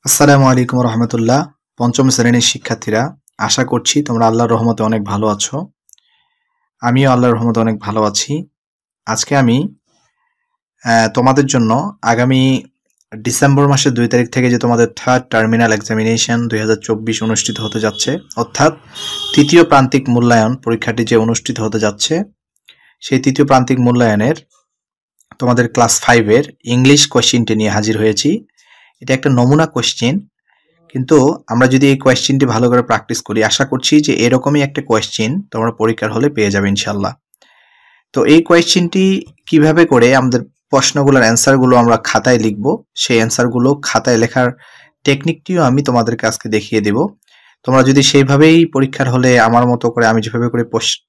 আসসালামু আলাইকুম রহমতুল্লাহ। পঞ্চম শ্রেণীর শিক্ষার্থীরা, আশা করছি তোমরা আল্লাহর রহমতে অনেক ভালো আছো। আমিও আল্লাহর রহমতে অনেক ভালো আছি। আজকে আমি তোমাদের জন্য আগামী ডিসেম্বর মাসের 2 তারিখ থেকে যে তোমাদের থার্ড টার্মিনাল এক্সামিনেশন 2024 অনুষ্ঠিত হতে যাচ্ছে, অর্থাৎ তৃতীয় প্রান্তিক মূল্যায়ন পরীক্ষাটি যে অনুষ্ঠিত হতে যাচ্ছে, সেই তৃতীয় প্রান্তিক মূল্যায়নের তোমাদের ক্লাস 5-এর ইংলিশ কোয়েশ্চেনটি নিয়ে হাজির হয়েছি। এটা একটা নমুনা কোয়েশ্চেন, কিন্তু আমরা যদি এই কোয়েশ্চেনটি ভালো করে প্র্যাকটিস করি, আশা করছি যে এরকমই একটা কোয়েশ্চেন তোমরা পরীক্ষার হলে পেয়ে যাবে ইনশাল্লাহ। তো এই কোয়েশ্চেনটি কিভাবে করে আমাদের প্রশ্নগুলোর অ্যান্সারগুলো আমরা খাতায় লিখব, সেই অ্যান্সারগুলো খাতায় লেখার টেকনিকটিও আমি তোমাদেরকে আজকে দেখিয়ে দেব। তোমরা যদি সেইভাবেই পরীক্ষার হলে আমার মতো করে আমি যেভাবে করে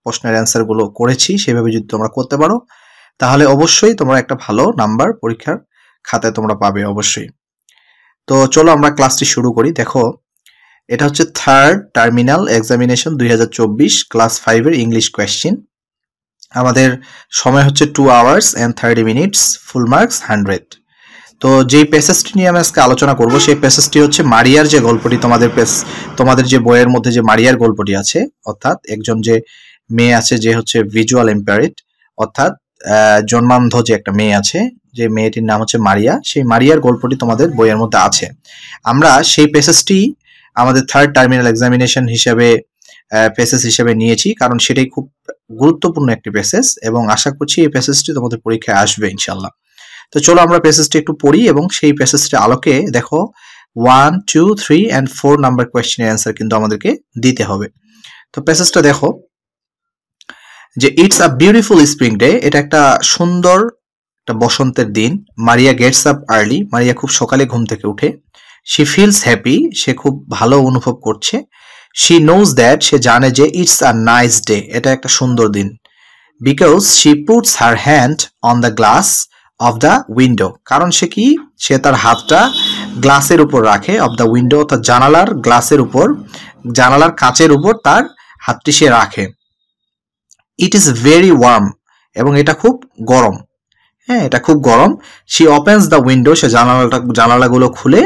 প্রশ্নের অ্যান্সারগুলো করেছি সেভাবে যদি তোমরা করতে পারো, তাহলে অবশ্যই তোমরা একটা ভালো নাম্বার পরীক্ষার খাতায় তোমরা পাবে অবশ্যই। তো চলো আমরা ক্লাসটি শুরু করি। দেখো, এটা হচ্ছে থার্ড টার্মিনাল এক্সামিনেশন 2024 ক্লাস 5-এর ইংলিশ কোয়েশ্চেন। আমাদের সময় হচ্ছে 2 hours and 30 minutes, full marks 100। তো যেই প্যাসেজটি নিয়ে আমি আজকে আলোচনা করব, সেই প্যাসেজটি হচ্ছে মারিয়ার যে গল্পটি, তোমাদের যে বইয়ের মধ্যে যে মারিয়ার গল্পটি আছে, অর্থাৎ একজন যে মেয়ে আছে যে হচ্ছে ভিজুয়াল ইম্পেয়ার্ড, অর্থাৎ জন্মান্ধ যে একটা মেয়ে আছে, যে মেয়েটির নাম হচ্ছে মারিয়া, সেই মারিয়ার গল্পটি তোমাদের বইয়ের মধ্যে আছে। আমরা সেই প্যাসেজটি আমাদের থার্ড টার্মিনাল এক্সামিনেশন হিসেবে প্যাসেজ হিসেবে নিয়েছি, কারণ সেটাই খুব গুরুত্বপূর্ণ একটি প্যাসেজ এবং আশা করছি এই প্যাসেজটি তোমাদের পরীক্ষায় আসবে ইনশাল্লাহ। তো চলো আমরা প্যাসেজটি একটু পড়ি এবং সেই প্যাসেজটির আলোকে দেখো 1, 2, 3 and 4 নাম্বার কোয়েশ্চেনের অ্যান্সার কিন্তু আমাদেরকে দিতে হবে। তো প্যাসেজটা দেখো যে it's a beautiful spring day, এটা একটা সুন্দর একটা বসন্তের দিন। মারিয়া গেটস আপ আর্লি, মারিয়া খুব সকালে ঘুম থেকে উঠে। শি ফিলস হ্যাপি, সে খুব ভালো অনুভব করছে। শি নোজ দ্যাট, সে জানে যে ইটস আ নাইস ডে, এটা একটা সুন্দর দিন। Because she puts her hand on the glass of the window, কারণ সে কি, সে তার হাতটা গ্লাসের উপর রাখে, অফ দ্য উইন্ডো অর্থাৎ জানালার গ্লাসের উপর, জানালার কাচের উপর তার হাতটি সে রাখে। ইট ইজ ভেরি ওয়ার্ম, এবং এটা খুব গরম। হ্যাঁ, এটা খুব গরম। শি ওপেন্স দ্য উইন্ডো, সে জানালাগুলো খুলে,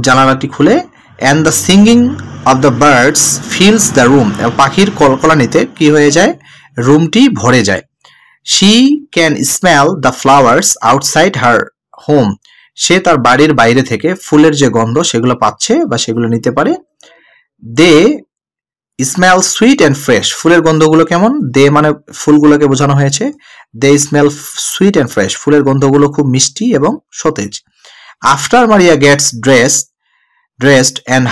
জানালাটি খুলে। And the singing of the birds fills the room, পাখির কলকলানিতে কি হয়ে যায়, রুমটি ভরে যায়। She can smell the flowers outside her home, সে তার বাড়ির বাইরে থেকে ফুলের যে গন্ধ সেগুলো পাচ্ছে বা সেগুলো নিতে পারে। They smell sweet and fresh, ফুলের গন্ধগুলো কেমন, দে মানে ফুলগুলোকে বোঝানো হয়েছে। They smell sweet and fresh, ফুলের গন্ধগুলো খুব মিষ্টি এবং সতেজ। After Maria gets dressed and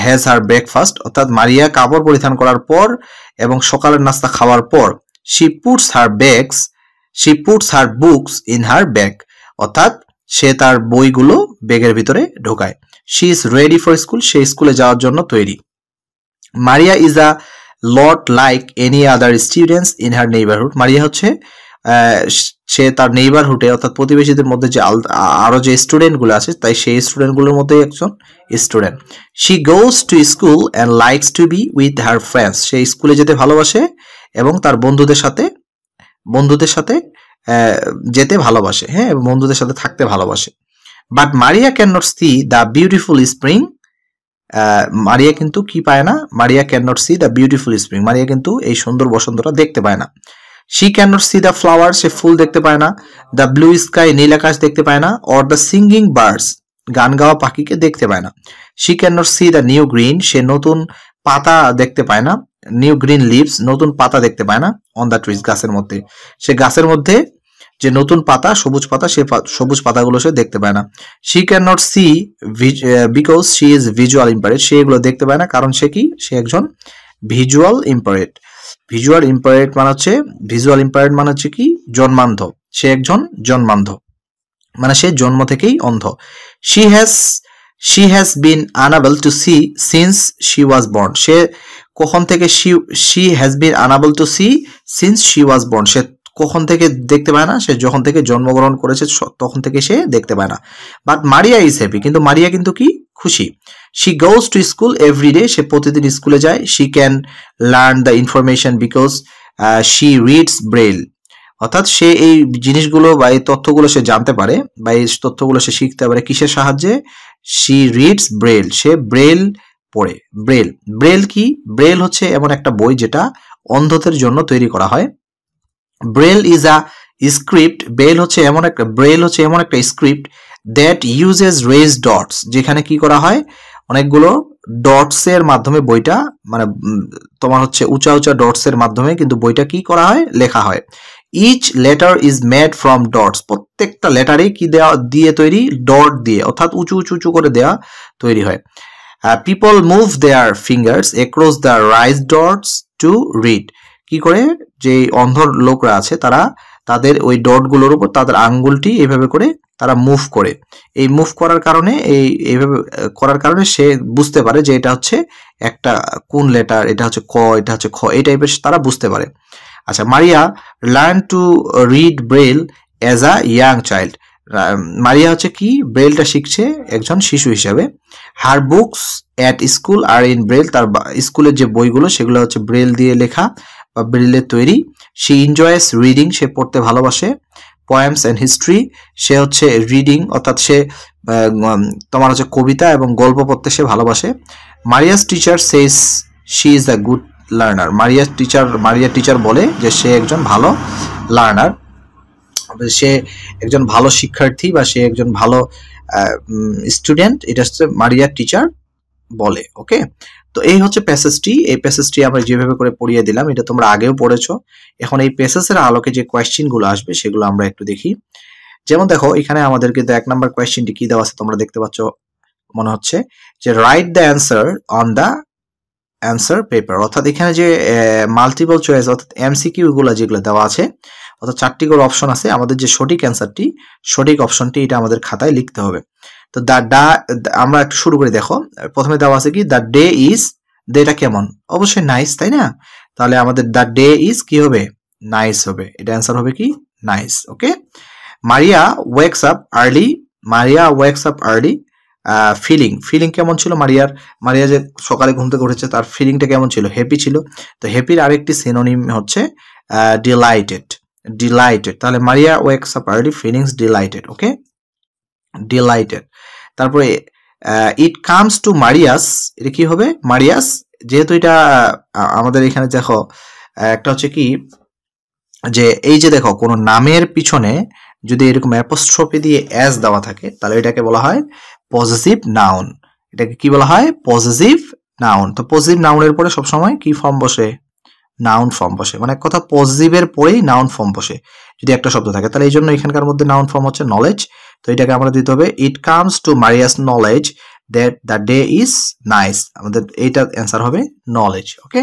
has her breakfast, অর্থাৎ মারিয়া কাপড় পরিধান করার পর এবং সকালের নাস্তা খাওয়ার পর, she puts her books in her bag, অর্থাৎ সে তার বইগুলো ব্যাগের ভিতরে ঢোকায়। She is ready for school, সে স্কুলে যাওয়ার জন্য তৈরি। Maria is a lot like any other students in her neighbourhood, Maria হচ্ছে সে তার নেইবারহুডে অর্থাৎ প্রতিবেশীদের মধ্যে যে আরো যে স্টুডেন্টগুলো আছে, তাই সেই স্টুডেন্টগুলোর মধ্যেই একজন student. She goes to school and likes to be with her friends, সে স্কুলে যেতে ভালোবাসে এবং তার বন্ধুদের সাথে যেতে ভালোবাসে, হ্যাঁ, এবং বন্ধুদের সাথে থাকতে ভালোবাসে। But Maria can not see the beautiful spring, Maria কিন্তু কি পায় না, Maria can not see the beautiful spring, Maria কিন্তু এই সুন্দর বসন্তটা দেখতে পায় না। She can not see the flower, সে ফুল দেখতে পায় না। দ্য ব্লু স্কাই, নীল আকাশ দেখতে পায় না। অর দ্য সিঙ্গিং বার্ডস, গান গাওয়া পাখিকে দেখতে পায় না। She can not see the new green, সে নতুন পাতা দেখতে পায় না। নিউ গ্রিন লিভস, নতুন পাতা দেখতে পায় না। অন দ্য ট্রিজ, গাছের মধ্যে, সে গাছের মধ্যে যে নতুন পাতা, সবুজ পাতা, সে সবুজ পাতাগুলো সে দেখতে পায় না। She can not see because she is visual impaired, সে এগুলো দেখতে পায় না কারণ সে কি, সে একজন ভিজুয়াল ইম্পারেড। ভিজুয়াল ইম্পারেড মানে হচ্ছে কি, জন্মান্ধ, সে একজন জন্মান্ধ, মানে সে জন্ম থেকেই অন্ধ। She has been unable to see since she was born, সে কখন থেকে, she has been unable to see since she was born, সে কখন থেকে দেখতে পায় না, সে যখন থেকে জন্মগ্রহণ করেছে তখন থেকে সে দেখতে পায় না। বাট মারিয়া ইজ হ্যাপি, কিন্তু মারিয়া কিন্তু কি, খুশি। She goes to school everyday, সে প্রতিদিন স্কুলে যায়। She can learn the information because she reads Braille, অর্থাৎ সে এই জিনিসগুলো বা এই তথ্যগুলো সে জানতে পারে বা এই তথ্যগুলো সে শিখতে পারে কিসের সাহায্যে? She reads Braille, say Braille পড়ে। ব্রেল, ব্রেল কি? ব্রেল হচ্ছে এমন একটা বই যেটা অন্ধদের জন্য তৈরি করা হয়। Braille is a script, Braille হচ্ছে এমন একটা script that uses raised dots, যেখানে কি করা হয়? অনেকগুলো ডটস এর মাধ্যমে বইটা মানে তোমার হচ্ছে উঁচা উঁচা ডটস এর মাধ্যমে কিন্তু বইটা কি করা হয়? লেখা হয়। Each letter is made from dots, প্রত্যেকটা লেটারে কি দেওয়া দিয়ে তৈরি? ডট দিয়ে, অর্থাৎ উঁচু উঁচু উঁচু করে দেওয়া তৈরি হয়। People move their fingers across the raised dots to read, কি করে? যে অন্ধ লোকরা আছে তারা তাদের ওই ডটগুলোর উপর তাদের আঙ্গুলটি এইভাবে করে তারা মুভ করে। এই মুভ করার কারণে এইভাবে করার কারণে সে বুঝতে পারে যে এটা হচ্ছে একটা কোন লেটার, এটা হচ্ছে ক, এটা হচ্ছে খ, এই টাইপের তারা বুঝতে পারে। আচ্ছা, Maria learn to read braille as a young child, Maria হচ্ছে কি? ব্রেলটা শিখছে একজন শিশু হিসাবে। Her books at school are in braille, তার স্কুলের যে বইগুলো সেগুলো হচ্ছে ব্রেল দিয়ে লেখা বা ব্রেলের তৈরি। শি এনজয়েস রিডিং, সে পড়তে ভালোবাসে। পোয়েমস অ্যান্ড হিস্ট্রি, সে হচ্ছে রিডিং অর্থাৎ সে তোমার হচ্ছে কবিতা এবং গল্প পড়তে সে ভালোবাসে। Maria's teacher says she is a good learner, মারিয়ার টিচার বলে যে সে একজন ভালো লার্নার, সে একজন ভালো শিক্ষার্থী বা সে একজন ভালো স্টুডেন্ট, এটা হচ্ছে মারিয়ার টিচার বলে। ওকে, তো এই হচ্ছে প্যাসেজটি। এই প্যাসেজটি আমরা যেভাবে করে পড়িয়ে দিলাম এটা তোমরা আগেও পড়েছো। এখন এই প্যাসেজের আলোকে যে কোয়েশ্চেনগুলো আসবে সেগুলো আমরা একটু দেখি। যেমন দেখো এখানে আমাদের কিন্তু 1 নম্বর কোয়েশ্চেনটি কি দেওয়া আছে তোমরা দেখতে পাচ্ছ মনে হচ্ছে যে write the answer on the answer paper, অর্থাৎ এখানে যে মাল্টিপল চয়েস অর্থাৎ এমসিকিউ গুলো যেগুলো দেওয়া আছে, অর্থাৎ 4টি করে অপশন আছে, আমাদের যে সঠিক অ্যান্সারটি সঠিক অপশনটি এটা আমাদের খাতায় লিখতে হবে। তো আমরা একটু শুরু করে দেখো, প্রথমে দেওয়া আছে কি? দ্য ডে ইজ, ডেটা কেমন? অবশ্যই নাইস, তাই না? তাহলে আমাদের দ্য ডে ইজ কি হবে? নাইস হবে, এটা অ্যান্সার হবে কি? Nice. Okay, Maria wakes up early, Maria wakes up early, feeling কেমন ছিল মারিয়া যে সকালে ঘুম থেকে উঠেছে তার ফিলিংটা কেমন ছিল? হ্যাপি ছিল। তো হ্যাপির আরেকটি সিনোনিম হচ্ছে ডিলাইটেড, তাহলে Maria wakes up early, feelings delighted. Okay, delighted. তারপরে ইট কামস টু মারিয়াস, এটা কি হবে? মারিয়াস, যেহেতু এটা আমাদের এখানে দেখো একটা হচ্ছে কি যে এই যে দেখো কোনো নামের পিছনে যদি এরকম অ্যাপোস্ট্রফি দিয়ে এস দেওয়া থাকে তাহলে এটাকে বলা হয় পজেসিভ নাউন। এটাকে কি বলা হয়? Possessive noun. তো পজিটিভ নাউনের পরে সবসময় কি ফর্ম বসে? নাউন ফর্ম বসে, মানে কথা পজিটিভের পরেই নাউন ফর্ম বসে যদি একটা শব্দ থাকে। তাহলে এই জন্য এখানকার মধ্যে নাউন ফর্ম হচ্ছে নলেজ। তো এটাকে আমরা দিতে হবে it comes to Maria's knowledge that the day is nice, আমাদের এইটা অ্যান্সার হবে নলেজ। ওকে,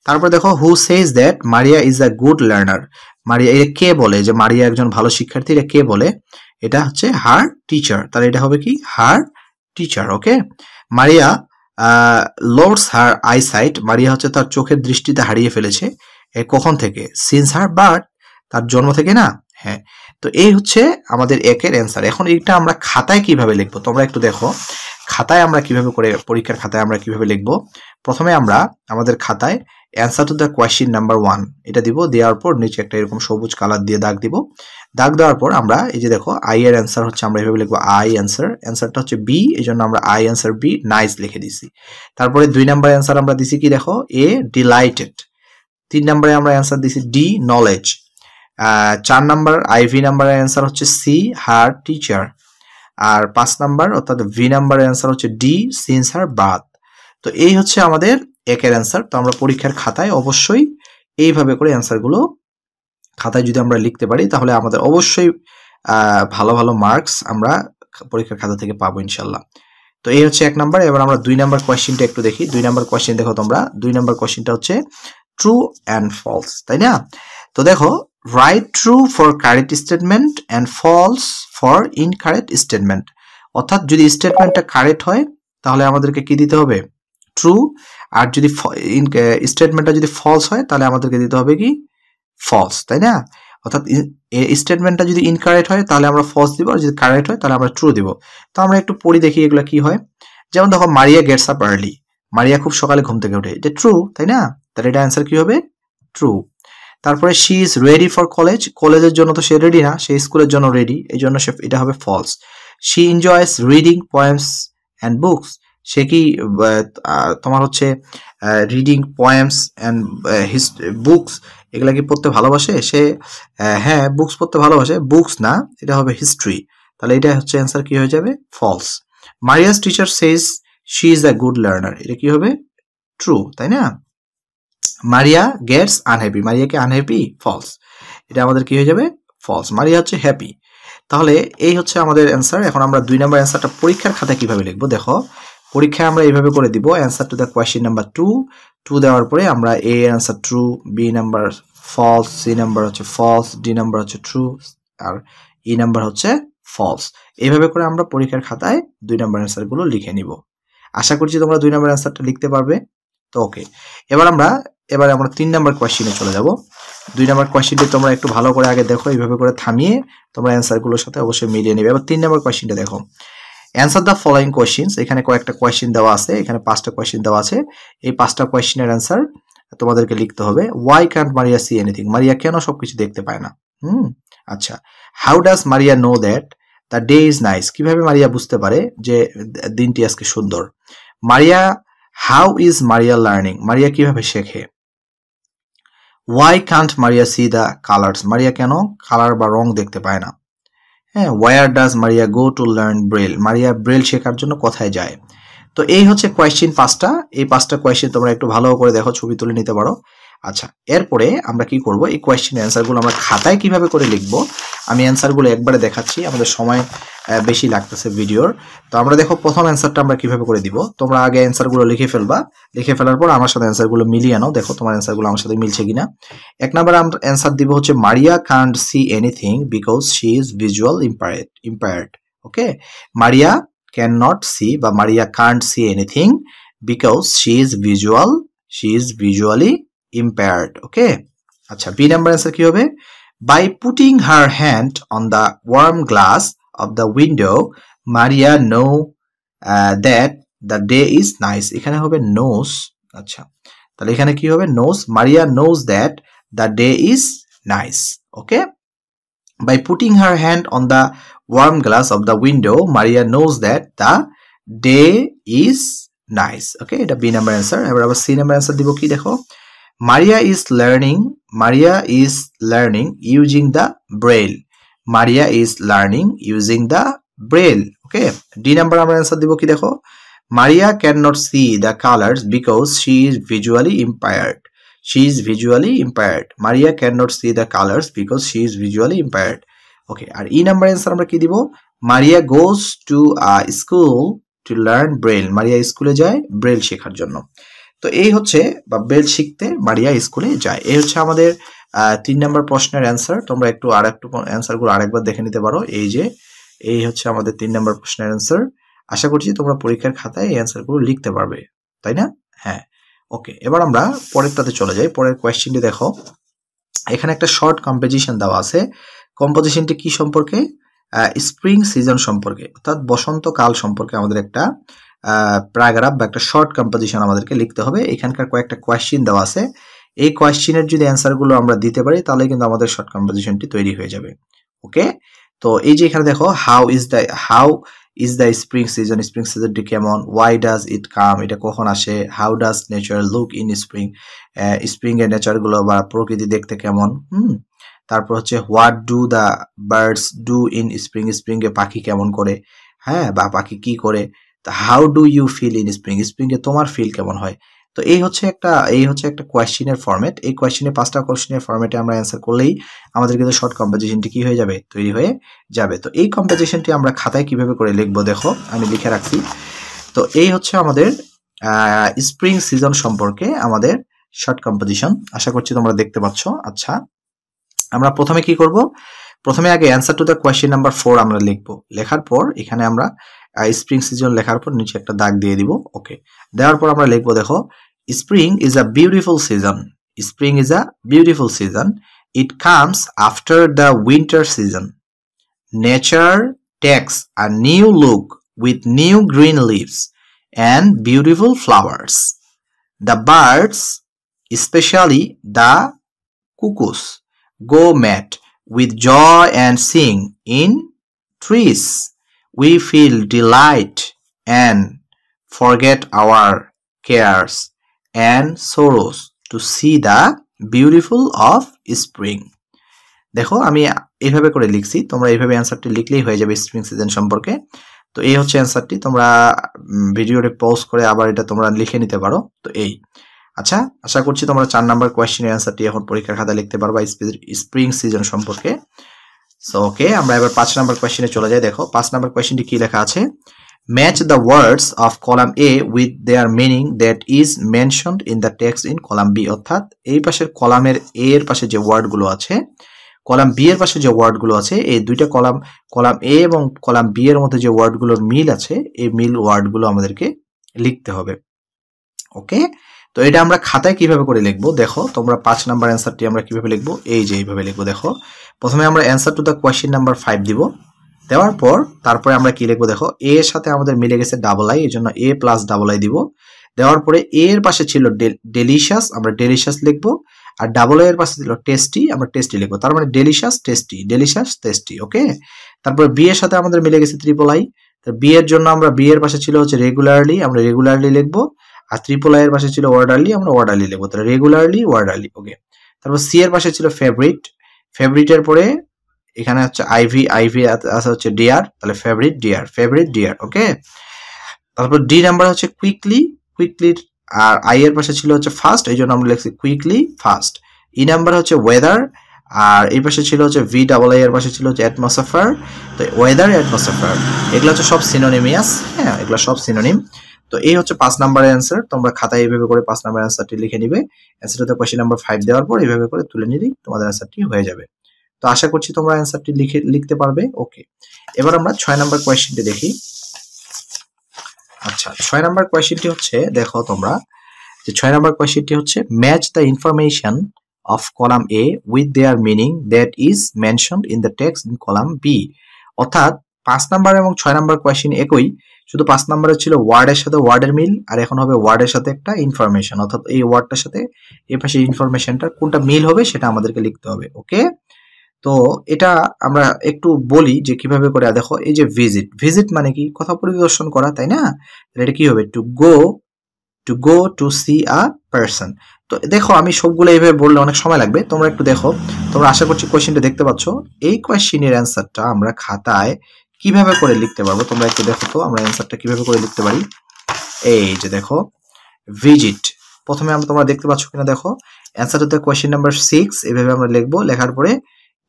তারপর দেখো who says that Maria is a good learner, Maria এটা কে বলে যে মারিয়া একজন ভালো শিক্ষার্থী? এটা কে বলে? এটা হচ্ছে হার টিচার, তাহলে এটা হবে কি? Her teacher. ওকে, মারিয়া লর্ডস হার আইসাইট, মারিয়া হচ্ছে তার চোখের দৃষ্টিতে হারিয়ে ফেলেছে। কখন থেকে? সিন্স হার বার্থ, তার জন্ম থেকে না? হ্যাঁ, তো এই হচ্ছে আমাদের একের অ্যান্সার। এখন এটা আমরা খাতায় কিভাবে লিখবো তোমরা একটু দেখো। খাতায় আমরা কিভাবে করে, পরীক্ষার খাতায় আমরা কিভাবে লিখবো? প্রথমে আমরা আমাদের খাতায় answer to the question number 1 এটা দিব, দেওয়ার পর নিচে একটা এরকম সবুজ কালার দিয়ে দাগ দিব। দাগ দেওয়ার পর আমরা এই যে দেখো আই এর অ্যান্সার হচ্ছে আমরা এভাবে লিখবো আই অ্যান্সারটা হচ্ছে বি, এই জন্য আমরা আই অ্যান্সার বি নাইস লিখে দিছি। তারপরে 2 নাম্বার অ্যান্সার আমরা দিছি কি দেখো? এ ডিলাইটেড। 3 নাম্বারে আমরা অ্যান্সার দিছি ডি নলেজ। 4 নাম্বার আইভি নাম্বারের অ্যান্সার হচ্ছে সি হার টিচার। আর 5 নাম্বার অর্থাৎ ভি নাম্বারের অ্যান্সার হচ্ছে ডি সিন্স হার বার্থ। তো এই হচ্ছে আমাদের একের অ্যান্সার। তো আমরা পরীক্ষার খাতায় অবশ্যই এইভাবে করে অ্যান্সারগুলো খাতায় যদি আমরা লিখতে পারি তাহলে আমাদের অবশ্যই ভালো ভালো মার্কস আমরা পরীক্ষার খাতা থেকে পাবো ইনশাল্লাহ। তো এই হচ্ছে 1 নাম্বার। এবার আমরা 2 নাম্বার কোয়েশ্চেনটা একটু দেখি। 2 নাম্বার কোয়েশ্চেন দেখো তোমরা, 2 নাম্বার কোয়েশ্চেনটা হচ্ছে ট্রু অ্যান্ড ফলস, তাই না? তো দেখো right true for correct statement and false for incorrect statement, অর্থাৎ যদি স্টেটমেন্টটা কারেক্ট হয় তাহলে আমাদেরকে কি দিতে হবে? ট্রু। আর যদি স্টেটমেন্টটা যদি ফলস হয় তাহলে আমাদেরকে দিতে হবে কি? ফলস, তাই না? অর্থাৎ স্টেটমেন্টটা যদি ইনকারেক্ট হয় তাহলে আমরা ফলস দিব, আর যদি কারেক্ট হয় তাহলে আমরা ট্রু দিব। তো আমরা একটু পড়ি দেখি এগুলো কি হয়। যেমন দেখো মারিয়া গেটস আপ আর্লি, মারিয়া খুব সকালে ঘুম থেকে ওঠে, এটা ট্রু, তাই না? তাহলে এটা অ্যান্সার কি হবে? ট্রু। তারপরে she is ready for college, কলেজের জন্য তো সে রেডি না, সে স্কুলের জন্য রেডি, এই জন্য সে এটা হবে false. she enjoys reading poems and books, সে কি তোমার হচ্ছে রিডিং পোয়েমস অ্যান্ড বুকস এগুলা কি পড়তে ভালোবাসে, সে হ্যাঁ বুকস পড়তে ভালোবাসে, বুকস না, এটা হবে হিস্ট্রি, তাহলে এটা হচ্ছে অ্যান্সার কি হয়ে যাবে false. Maria's teacher says she is a good learner, এটা কি হবে ট্রু, তাই না? মারিয়া গেটস আনহ্যাপি, মারিয়াকে আনহ্যাপি, ফলস, এটা আমাদের কি হয়ে যাবে ফলস, মারিয়া হচ্ছে হ্যাপি. তাহলে এই হচ্ছে আমাদের অ্যান্সার. এখন আমরা 2 নম্বর অ্যান্সারটা পরীক্ষার খাতায় কিভাবে লিখবো দেখো. পরীক্ষায় আমরা এইভাবে করে দিব answer to the question number 2 দেওয়ার পরে আমরা A answer true, B number false, C number হচ্ছে ফলস, ডি নাম্বার হচ্ছে ট্রু আর ই নাম্বার হচ্ছে ফলস. এইভাবে করে আমরা পরীক্ষার খাতায় 2 নম্বর অ্যান্সারগুলো লিখে নিব. আশা করছি তোমরা 2 নম্বর অ্যান্সারটা লিখতে পারবে. তো ওকে, এবার আমরা 3 নম্বর কোয়েশ্চেনে চলে যাব. 2 নম্বর কোয়েশ্চেনটি তোমরা একটু ভালো করে আগে দেখো, এইভাবে করে থামিয়ে তোমরা অ্যান্সারগুলোর সাথে অবশ্যই মিলিয়ে নেবে. এবার 3 নম্বর কোয়েশ্চেনটা দেখো. অ্যান্সার দ্য ফলোইং কোয়েশ্চেনস, এখানে কয়েকটা কোয়েশ্চেন দেওয়া আছে, এখানে 5টা কোয়েশ্চেন দেওয়া আছে. এই 5টা কোয়েশ্চেনের অ্যান্সার তোমাদেরকে লিখতে হবে. Why can't Maria see anything, Maria কেন সবকিছু দেখতে পায় না? আচ্ছা. How does Maria know that the day is nice, কিভাবে মারিয়া বুঝতে পারে যে দিনটি আজকে সুন্দর? Maria, how is Maria learning, Maria কিভাবে শেখে? Why can't Maria see the colours, Maria কেন কালার বা রং দেখতে পায় না? হ্যাঁ, where does Maria go to learn braille, Maria braille শেখার জন্য কোথায় যায়? তো এই হচ্ছে কোয়েশ্চেন 5টা. এই 5টা কোয়েশ্চেন তোমরা একটু ভালো করে দেখো, ছবি তুলে নিতে পারো. আচ্ছা, এরপরে আমরা কি করব, এই কোয়েশ্চেনের অ্যান্সারগুলো আমরা খাতায় কিভাবে করে লিখবো আমি অ্যান্সারগুলো একবারে দেখাচ্ছি, আমাদের সময় বেশি লাগতেছে ভিডিওর. তো আমরা দেখো প্রথম অ্যান্সারটা আমরা কিভাবে করে দিব. তোমরা আগে অ্যান্সারগুলো লিখে ফেলবা, লিখে ফেলার পর আমার সাথে অ্যান্সারগুলো মিলিয়ে নাও, দেখো তোমার অ্যান্সারগুলো আমার সাথে মিলছে কিনা. 1 নাম্বার আমরা অ্যান্সার দিব হচ্ছে Maria can't see anything because she is visual impaired. Okay, Maria can not see বা Maria can't see anything because she is visually impaired. Okay, আচ্ছা, বি নাম্বার অ্যান্সার কি হবে? by putting her hand on the warm glass of the window Maria know that the day is nice, এখানে হবে knows. আচ্ছা, তাহলে এখানে কি হবে knows, Maria knows that the day is nice. Okay, by putting her hand on the warm glass of the window Maria knows that the day is nice. ওকে, এটা B number answer. এবার আবার C number answer দিব কি দেখো. Maria is learning using the braille. Maria is learning using the braille. Okay, D number আমরা answer দিব কি দেখো. Maria cannot see the colors because she is visually impaired. Maria cannot see the colors because she is visually impaired. Okay, আর E number answer আমরা কি দিব. Maria goes to a school to learn braille. Maria স্কুলে যায় Braille শেখার জন্য. তো এই হচ্ছে বা ব্রেল শিখতে মারিয়া স্কুলে যায়. এই হচ্ছে আমাদের 3 নম্বর প্রশ্নের অ্যান্সার. তোমরা একটু অ্যান্সারগুলো আরেকবার দেখে নিতে পারো. এই হচ্ছে আমাদের 3 নম্বর প্রশ্নের অ্যান্সার. আশা করছি তোমরা পরীক্ষার খাতায় এই অ্যান্সারগুলো লিখতে পারবে, তাই না? হ্যাঁ, ওকে, এবার আমরা পরেরটাতে চলে যাই. পরের কোয়েশ্চেনটি দেখো. এখানে একটা শর্ট কম্পোজিশন দেওয়া আছে. কম্পোজিশনটি কি সম্পর্কে? স্প্রিং সিজন সম্পর্কে, অর্থাৎ বসন্তকাল সম্পর্কে আমাদের একটা প্যারাগ্রাফ বা একটা শর্ট কম্পোজিশন আমাদেরকে লিখতে হবে. এখানকার কয়েকটা কোয়েশ্চেন দেওয়া আছে. এই কোয়েশ্চেনের যদি অ্যান্সারগুলো আমরা দিতে পারি তাহলে কিন্তু আমাদের শর্ট কম্পোজিশনটি তৈরি হয়ে যাবে. ওকে, তো এই যে এখানে দেখো হাউ ইজ দ্য স্প্রিং সিজনটি কেমন, ওয়াই ডাজ ইট কাম, এটা কখন আসে, how does nature look in spring এর নেচারগুলো বা প্রকৃতি দেখতে কেমন, তারপর হচ্ছে what do the birds do in spring এ পাখি কেমন করে, হ্যাঁ, বা পাখি কি করে, how do you feel in spring এ তোমার ফিল কেমন হয়. তো এই হচ্ছে একটা কোয়েশ্চেনের ফরম্যাট. এই কোয়েশ্চেনের 5টা কোয়েশ্চেনের ফরম্যাটে আমরা অ্যান্সার করলেই আমাদের কিন্তু শর্ট কম্পোজিশনটি কি হয়ে যাবে, তৈরি হয়ে যাবে. তো এই কম্পোজিশনটি আমরা খাতায় কিভাবে করে লিখবো দেখো, আমি লিখে রাখছি. তো এই হচ্ছে আমাদের স্প্রিং সিজন সম্পর্কে আমাদের শর্ট কম্পোজিশন. আশা করছি তোমরা দেখতে পাচ্ছ. আচ্ছা, আমরা প্রথমে কি করব, প্রথমে আগে answer to the question number 4 আমরা লিখবো. লেখার পর এখানে আমরা স্প্রিং সিজন লেখার পর নিচে একটা দাগ দিয়ে দিব. ওকে, দেওয়ার পর আমরা লিখবো দেখো, spring is a beautiful season. It comes after the winter season. Nature takes a new look with new green leaves and beautiful flowers. The birds, especially the cuckoos go mad with joy and sing in trees. We feel delight and forget our cares and sorrows to see the beautiful of spring. দেখো আমি এইভাবে করে লিখছি, তোমরা এইভাবে অ্যানসারটি লিখলেই হয়ে যাবে স্প্রিং সিজন সম্পর্কে। তো এই হচ্ছে অ্যানসারটি, তোমরা ভিডিওটি পজ করে আবার এটা তোমরা লিখে নিতে পারো। তো এই আচ্ছা, আশা করছি তোমরা 4 নাম্বার কোয়েশ্চেনের অ্যানসারটি এখন পরীক্ষার খাতায় লিখতে পারবা স্প্রিং সিজন সম্পর্কে। সো ওকে, আমরা এবার 5 নাম্বার কোয়েশ্চেনে চলে যাই। দেখো 5 নাম্বার কোয়েশ্চেনটি কি লেখা আছে, match the words of column A with their meaning that is mentioned in the text in column B. অর্থাৎ এই পাশের কলামের এ এর পাশে যে ওয়ার্ডগুলো আছে, কলাম বি এর পাশে যে ওয়ার্ডগুলো আছে, এই দুইটা কলাম এ এবং কলাম বি এর মধ্যে যে ওয়ার্ডগুলোর মিল আছে, এই মিল ওয়ার্ডগুলো আমাদেরকে লিখতে হবে। ওকে, তো এটা আমরা খাতায় কিভাবে করে লিখবো দেখো, তোমরা 5 নাম্বার অ্যানসারটি আমরা কিভাবে লিখবো, এই যে এইভাবে লিখবো। দেখো প্রথমে আমরা answer two the question number 5 দিব, দেওয়ার পর তারপরে আমরা কি লিখবো দেখো, এ এর সাথে আমাদের মিলে গেছে ডাবল আই, এই জন্য এ প্লাস ডাবল আই দিব। দেওয়ার পরে এ এর পাশে ছিল ডেলিশিয়াস, আমরা ডেলিশিয়াস লিখবো, আর ডাবল আই এর পাশে ছিল টেস্টি, আমরা টেস্টি লিখবো। তার মানে ডেলিশিয়াস টেস্টি, ডেলিশিয়াস টেস্টি। ওকে, তারপরে বি এর সাথে আমাদের মিলে গেছে ট্রিপল আই, তো বি এর জন্য আমরা বি এর পাশে ছিল হচ্ছে রেগুলারলি, আমরা রেগুলারলি লিখবো, আর ট্রিপল আই এর পাশে ছিল অর্ডারলি, আমরা অর্ডারলি লিখবো। তাহলে রেগুলারলি অর্ডারলি। ওকে, তারপর সি এর পাশে ছিল ফেভারিট, ফেভারিটের পরে এখানে হচ্ছে আইভি, আইভি আছে হচ্ছে ডিয়ার, তাহলে ফেভারিট ডিয়ার, ফেভারিট ডিয়ার। ওকে, তারপর ডি নাম্বার হচ্ছে কুইকলি, কুইকলির আর আই এর পাশে ছিল হচ্ছে ফাস্ট, এই জন্য আমরা লিখছি কুইকলি ফাস্ট। ই নাম্বার হচ্ছে ওয়েদার, আর এই পাশে ছিল হচ্ছে ভি ডাবল আই এর পাশে ছিল হচ্ছে অ্যাটমসফিয়ার, তো ওয়েদার অ্যাটমসফিয়ার এগুলো হচ্ছে সব সিনোনিমিয়াস। হ্যাঁ, এগুলো সব সিনোনিম। তো এই হচ্ছে 5 নাম্বারের অ্যান্সার। তোমরা খাতায় এইভাবে করে 5 নাম্বার অ্যান্সারটি লিখে নিবে। অ্যান্সারটা কোয়েশ্চেন নাম্বার 5 দেওয়ার পর এইভাবে করে তুলে নিলেই তোমাদের অ্যান্সারটি হয়ে যাবে। তো আশা করছি তোমরা অ্যান্সারটি লিখতে পারবে। ওকে, এবার আমরা 6 নাম্বার কোয়েশ্চেনটি দেখি। আচ্ছা, 6 নাম্বার কোয়েশ্চেনটি হচ্ছে, দেখো তোমরা যে 6 নাম্বার কোয়েশ্চেনটি হচ্ছে match the information of column A with their meaning that is mentioned in the text in column B. অর্থাৎ 5 নাম্বার এবং 6 নাম্বার কোয়েশ্চেন একই, শুধু 5 নাম্বারে ছিল ওয়ার্ডের সাথে ওয়ার্ডের মিল, আর এখন হবে ওয়ার্ডের সাথে একটা ইনফরমেশন, অর্থাৎ এই ওয়ার্ডটার সাথে এই পাশে ইনফরমেশনটা কোনটা মিল হবে সেটা আমাদেরকে লিখতে হবে। ওকে, তো এটা আমরা একটু বলি যে কিভাবে করে। দেখো এই যে ভিজিট, ভিজিট মানে কি, কথা পরিদর্শন করা, তাই না? এটা কি হবে, two go to see a person. তো দেখো আমি সবগুলো এইভাবে বললে অনেক সময় লাগবে, তোমরা একটু দেখো। তোমরা আশা করছি কোয়েশ্চেনটা দেখতে পাচ্ছ, এই কোয়েশ্চেনের অ্যান্সারটা আমরা খাতায় কিভাবে করে লিখতে পারবো, তোমরা একটু দেখো তো আমরা অ্যান্সারটা কিভাবে করে লিখতে পারি। এই যে দেখো ভিজিট, প্রথমে তোমরা দেখতে পাচ্ছ কিনা দেখো, answer to the question number 6 এভাবে আমরা লিখবো, লেখার পরে